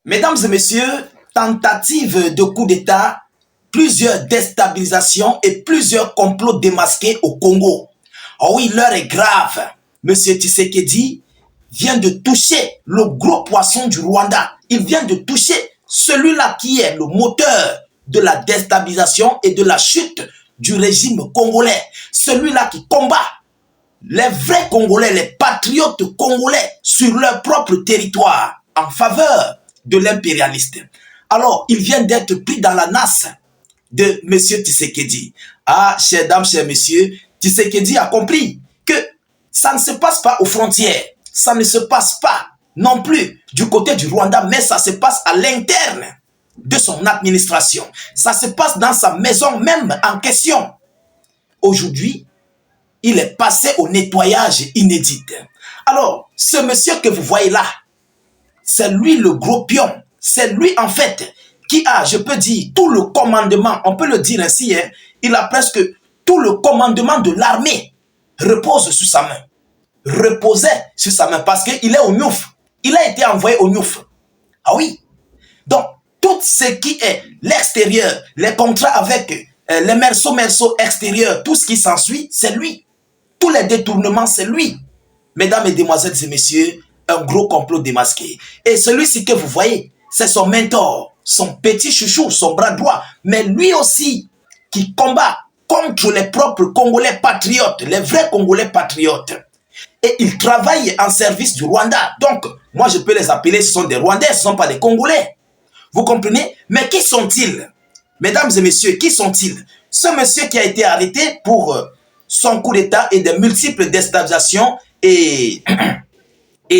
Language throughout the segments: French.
Mesdames et messieurs, tentative de coup d'État, plusieurs déstabilisations et plusieurs complots démasqués au Congo. Oh oui, l'heure est grave. Monsieur Tshisekedi vient de toucher le gros poisson du Rwanda. Il vient de toucher celui-là qui est le moteur de la déstabilisation et de la chute du régime congolais. Celui-là qui combat les vrais Congolais, les patriotes congolais sur leur propre territoire en faveur de l'impérialiste. Alors, il vient d'être pris dans la nasse de M. Tshisekedi. Ah, chères dames, chers messieurs, Tshisekedi a compris que ça ne se passe pas aux frontières, ça ne se passe pas non plus du côté du Rwanda, mais ça se passe à l'interne de son administration. Ça se passe dans sa maison même en question. Aujourd'hui, il est passé au nettoyage inédit. Alors, ce monsieur que vous voyez là, c'est lui le gros pion. C'est lui en fait qui a, je peux dire, tout le commandement, on peut le dire ainsi, hein, il a presque tout le commandement de l'armée repose sur sa main. Reposait sur sa main parce qu'il est au Niouf. Il a été envoyé au Niouf. Ah oui. Donc, tout ce qui est l'extérieur, les contrats avec les merceaux extérieurs, tout ce qui s'ensuit, c'est lui. Tous les détournements, c'est lui. Mesdames et demoiselles et messieurs, un gros complot démasqué. Et celui-ci que vous voyez, c'est son mentor, son petit chouchou, son bras droit. Mais lui aussi, qui combat contre les propres Congolais patriotes, les vrais Congolais patriotes. Et il travaille en service du Rwanda. Donc, moi je peux les appeler, ce sont des Rwandais, ce ne sont pas des Congolais. Vous comprenez? Mais qui sont-ils? Mesdames et messieurs, qui sont-ils? Ce monsieur qui a été arrêté pour son coup d'État et de multiples déstabilisations et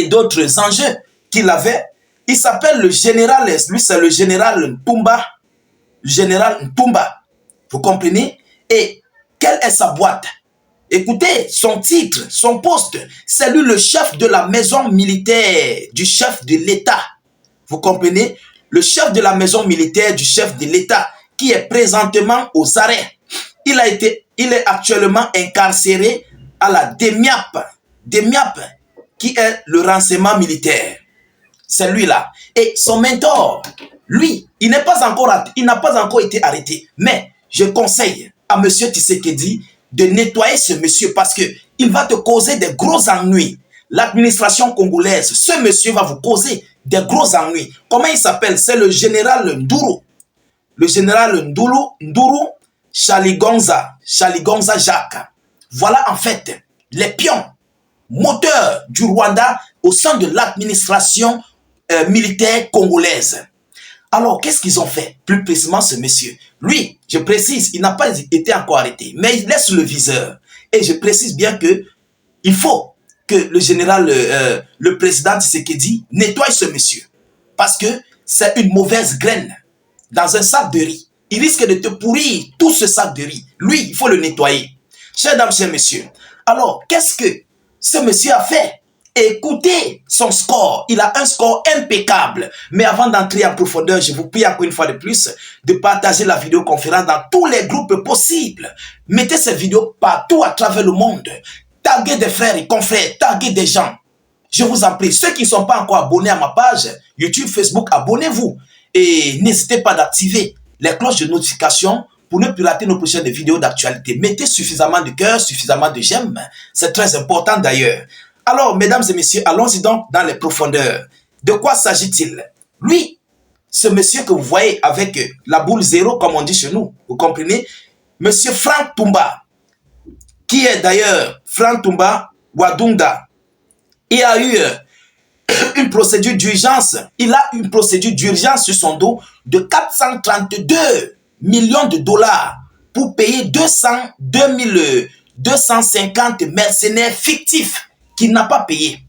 d'autres enjeux qu'il avait, il s'appelle le général, lui c'est le général Ntumba. Général Ntumba. Vous comprenez? Et quelle est sa boîte? Écoutez, son titre, son poste, c'est lui le chef de la maison militaire du chef de l'État. Vous comprenez? Le chef de la maison militaire du chef de l'État qui est présentement aux arrêts. Il est actuellement incarcéré à la DEMIAP. DEMIAP, qui est le renseignement militaire. C'est lui-là. Et son mentor, lui, il n'a pas encore été arrêté. Mais je conseille à M. Tshisekedi de nettoyer ce monsieur parce qu'il va te causer des gros ennuis. L'administration congolaise, ce monsieur va vous causer des gros ennuis. Comment il s'appelle? C'est le général Nduru. Le général Nduru Chaligonza Jacques. Voilà en fait les pions moteurs du Rwanda au sein de l'administration militaire congolaise. Alors, qu'est-ce qu'ils ont fait? Plus précisément, ce monsieur. Lui, je précise, il n'a pas été encore arrêté, mais il laisse le viseur. Et je précise bien que il faut que le général, le président Tshisekedi nettoie ce monsieur. Parce que c'est une mauvaise graine dans un sac de riz. Il risque de te pourrir tout ce sac de riz. Lui, il faut le nettoyer. Chers dames, chers messieurs. Alors, qu'est-ce que ce monsieur a fait? Écoutez son score. Il a un score impeccable. Mais avant d'entrer en profondeur, je vous prie encore une fois de plus de partager la vidéoconférence dans tous les groupes possibles. Mettez cette vidéo partout à travers le monde. Taguez des frères et confrères. Taguez des gens. Je vous en prie. Ceux qui ne sont pas encore abonnés à ma page YouTube, Facebook, abonnez-vous. Et n'hésitez pas d'activer les cloches de notification pour ne plus rater nos prochaines vidéos d'actualité. Mettez suffisamment de cœur, suffisamment de j'aime. C'est très important d'ailleurs. Alors, mesdames et messieurs, allons-y donc dans les profondeurs. De quoi s'agit-il? Lui, ce monsieur que vous voyez avec la boule zéro, comme on dit chez nous, vous comprenez? Monsieur Frank Tumba, qui est d'ailleurs Frank Tumba Wadunga, il a eu une procédure d'urgence. Il a une procédure d'urgence sur son dos de 432 millions de dollars pour payer 250 mercenaires fictifs qu'il n'a pas payé.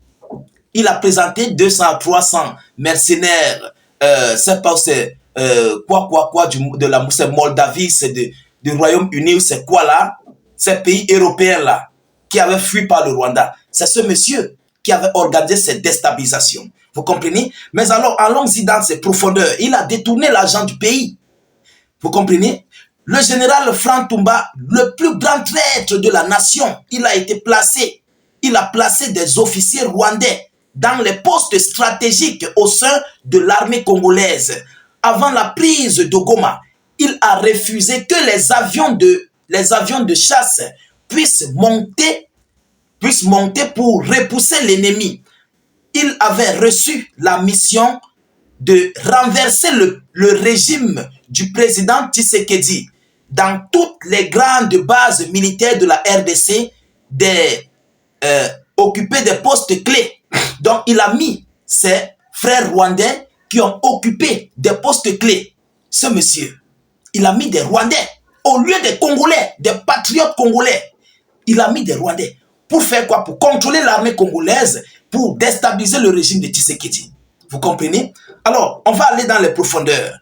Il a présenté 200 à 300 mercenaires, c'est pas c'est de la Moldavie, c'est du Royaume-Uni, c'est quoi là? Ces pays européens là, qui avaient fui par le Rwanda. C'est ce monsieur qui avait organisé cette déstabilisation. Vous comprenez? Mais alors, allons-y dans ses profondeurs. Il a détourné l'argent du pays. Vous comprenez? Le général Frank Tumba, le plus grand traître de la nation, il a été placé. Il a placé des officiers rwandais dans les postes stratégiques au sein de l'armée congolaise. Avant la prise de Goma, il a refusé que les avions de chasse puissent monter pour repousser l'ennemi. Il avait reçu la mission de renverser le régime du président Tshisekedi dans toutes les grandes bases militaires de la RDC, occuper des postes clés. Donc il a mis ses frères rwandais qui ont occupé des postes clés. Ce monsieur, il a mis des Rwandais au lieu des Congolais, des patriotes congolais. Il a mis des Rwandais. Pour faire quoi? Pour contrôler l'armée congolaise, pour déstabiliser le régime de Tshisekedi. Vous comprenez? Alors, on va aller dans les profondeurs.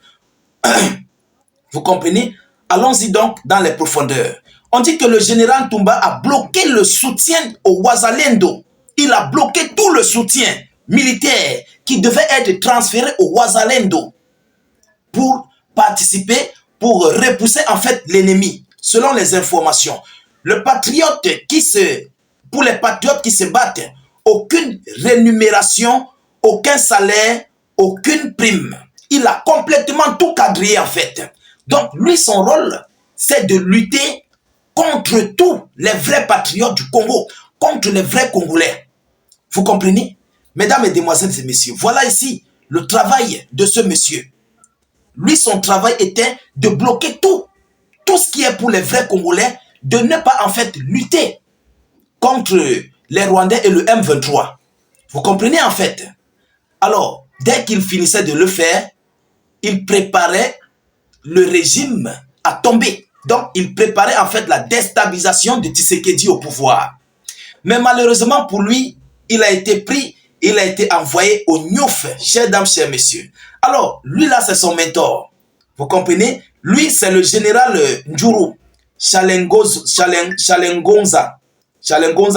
Vous comprenez? Allons-y donc dans les profondeurs. On dit que le général Toumba a bloqué le soutien au Wazalendo. Il a bloqué tout le soutien militaire qui devait être transféré au Wazalendo pour participer, pour repousser en fait l'ennemi, selon les informations. Pour les patriotes qui se battent, aucune rémunération, aucun salaire, aucune prime. Il a complètement tout quadrillé en fait. Donc lui, son rôle, c'est de lutter contre tous les vrais patriotes du Congo, contre les vrais Congolais. Vous comprenez? Mesdames, Mesdemoiselles et Messieurs, voilà ici le travail de ce monsieur. Lui, son travail était de bloquer tout ce qui est pour les vrais Congolais, de ne pas en fait lutter contre les Rwandais et le M23. Vous comprenez en fait? Alors, dès qu'il finissait de le faire, il préparait le régime à tomber. Donc, il préparait en fait la déstabilisation de Tshisekedi au pouvoir. Mais malheureusement pour lui, il a été pris, il a été envoyé au Nyouf, chers dames, chers messieurs. Alors, lui là, c'est son mentor. Vous comprenez? Lui, c'est le général Ndjourou, Chalengonza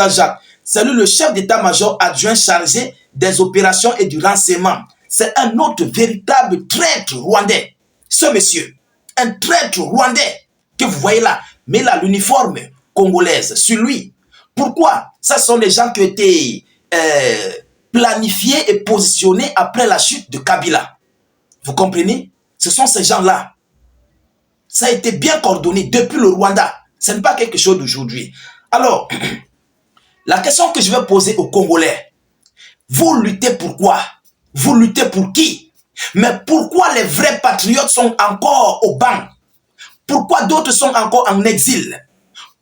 Jacques. C'est lui le chef d'état-major adjoint chargé des opérations et du renseignement. C'est un autre véritable traître rwandais. Ce monsieur, un traître rwandais que vous voyez là, mais là l'uniforme congolaise sur lui. Pourquoi? Ce sont les gens qui ont été planifiés et positionnés après la chute de Kabila. Vous comprenez? Ce sont ces gens-là. Ça a été bien coordonné depuis le Rwanda. Ce n'est pas quelque chose d'aujourd'hui. Alors, la question que je vais poser aux Congolais, vous luttez pour quoi? Vous luttez pour qui? Mais pourquoi les vrais patriotes sont encore au banc? Pourquoi d'autres sont encore en exil?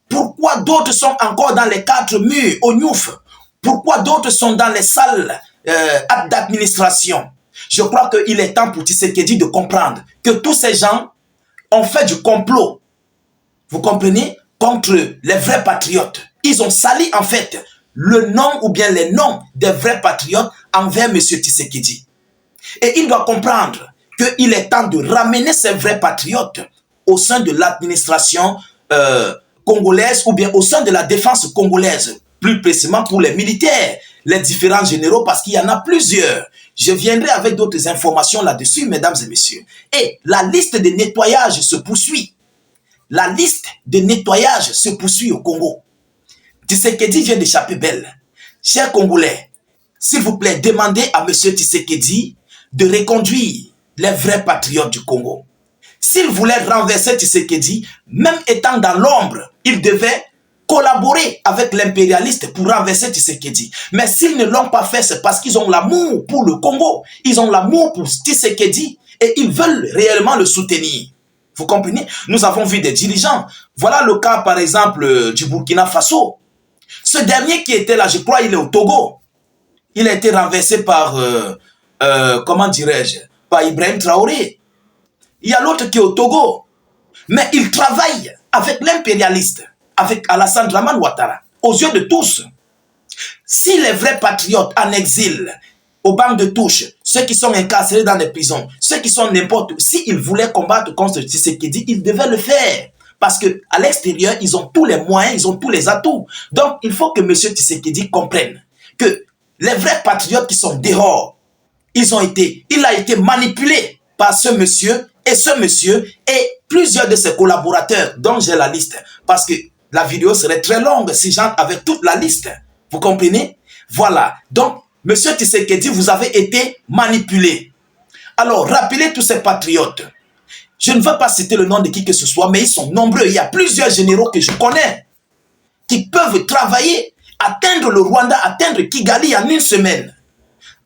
Pourquoi d'autres sont encore dans les 4 murs au Nyouf? Pourquoi d'autres sont dans les salles d'administration? Je crois qu'il est temps pour Tshisekedi de comprendre que tous ces gens ont fait du complot. Vous comprenez? Contre les vrais patriotes. Ils ont sali en fait le nom ou bien les noms des vrais patriotes envers M. Tshisekedi. Et il doit comprendre qu'il est temps de ramener ces vrais patriotes au sein de l'administration congolaise ou bien au sein de la défense congolaise, plus précisément pour les militaires, les différents généraux, parce qu'il y en a plusieurs. Je viendrai avec d'autres informations là-dessus, mesdames et messieurs. Et la liste de nettoyage se poursuit. La liste de nettoyage se poursuit au Congo. Tshisekedi vient d'échapper belle. Chers Congolais, s'il vous plaît, demandez à M. Tshisekedi de reconduire les vrais patriotes du Congo. S'il voulait renverser Tshisekedi, même étant dans l'ombre, il devait collaborer avec l'impérialiste pour renverser Tshisekedi. Mais s'ils ne l'ont pas fait, c'est parce qu'ils ont l'amour pour le Congo. Ils ont l'amour pour Tshisekedi et ils veulent réellement le soutenir. Vous comprenez? Nous avons vu des dirigeants. Voilà le cas, par exemple, du Burkina Faso. Ce dernier qui était là, je crois, il est au Togo. Il a été renversé par, comment dirais-je, par Ibrahim Traoré. Il y a l'autre qui est au Togo. Mais il travaille avec l'impérialiste, avec Alassane Dramane Ouattara, aux yeux de tous. Si les vrais patriotes en exil, au banc de touche, ceux qui sont incarcérés dans les prisons, ceux qui sont n'importe où, s'ils voulaient combattre contre Tshisekedi, ils devaient le faire. Parce qu'à l'extérieur, ils ont tous les moyens, ils ont tous les atouts. Donc, il faut que M. Tshisekedi comprenne que les vrais patriotes qui sont dehors, il a été manipulé par ce monsieur et plusieurs de ses collaborateurs, dont j'ai la liste. Parce que la vidéo serait très longue si j'entre avec toute la liste. Vous comprenez? Voilà. Donc, Monsieur Tshisekedi, vous avez été manipulé. Alors, rappelez tous ces patriotes. Je ne veux pas citer le nom de qui que ce soit, mais ils sont nombreux. Il y a plusieurs généraux que je connais qui peuvent travailler, atteindre le Rwanda, atteindre Kigali en une semaine.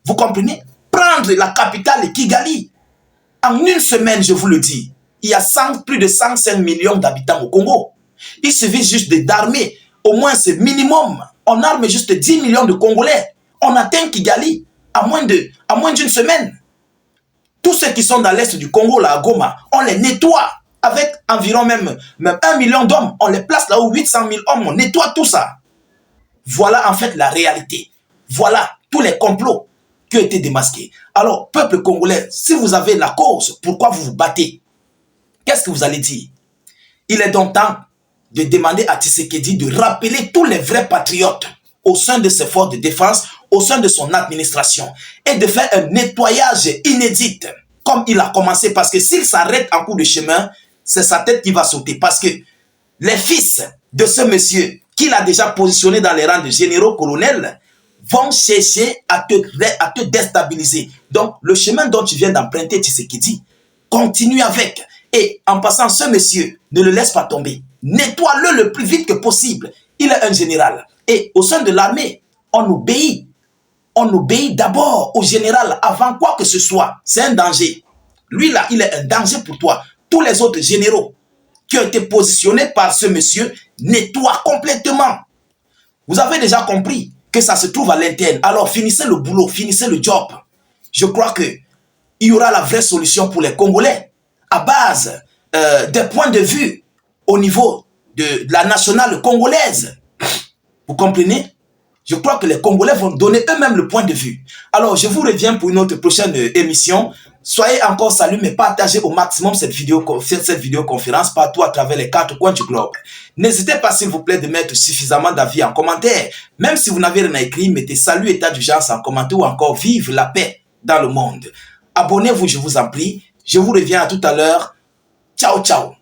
Vous comprenez? Prendre la capitale Kigali en une semaine, je vous le dis. Il y a plus de 105 millions d'habitants au Congo. Il suffit juste d'armer, au moins c'est minimum. On arme juste 10 millions de Congolais. On atteint Kigali à moins d'une semaine. Tous ceux qui sont dans l'est du Congo, là, à Goma, on les nettoie avec environ même 1 million d'hommes. On les place là où 800 000 hommes, on nettoie tout ça. Voilà en fait la réalité. Voilà tous les complots qui ont été démasqués. Alors, peuple congolais, si vous avez la cause, pourquoi vous vous battez? Qu'est-ce que vous allez dire? Il est donc temps de demander à Tshisekedi de rappeler tous les vrais patriotes au sein de ses forces de défense, au sein de son administration, et de faire un nettoyage inédit, comme il a commencé, parce que s'il s'arrête en cours de chemin, c'est sa tête qui va sauter, parce que les fils de ce monsieur, qu'il a déjà positionné dans les rangs de généraux colonels, vont chercher à te déstabiliser. Donc, le chemin dont tu viens d'emprunter, Tshisekedi, continue avec. Et en passant, ce monsieur, ne le laisse pas tomber. Nettoie-le le plus vite que possible. Il est un général. Et au sein de l'armée, on obéit. On obéit d'abord au général avant quoi que ce soit. C'est un danger. Lui là, il est un danger pour toi. Tous les autres généraux qui ont été positionnés par ce monsieur nettoient complètement. Vous avez déjà compris que ça se trouve à l'interne. Alors finissez le boulot, finissez le job. Je crois qu'il y aura la vraie solution pour les Congolais à base des points de vue au niveau de la nationale congolaise. Vous comprenez? Je crois que les Congolais vont donner eux-mêmes le point de vue. Alors, je vous reviens pour une autre prochaine émission. Soyez encore salués, mais partagez au maximum cette vidéoconférence partout à travers les 4 coins du globe. N'hésitez pas, s'il vous plaît, de mettre suffisamment d'avis en commentaire. Même si vous n'avez rien à écrire, mettez salut, état d'urgence en commentaire ou encore vive la paix dans le monde. Abonnez-vous, je vous en prie. Je vous reviens à tout à l'heure. Ciao, ciao.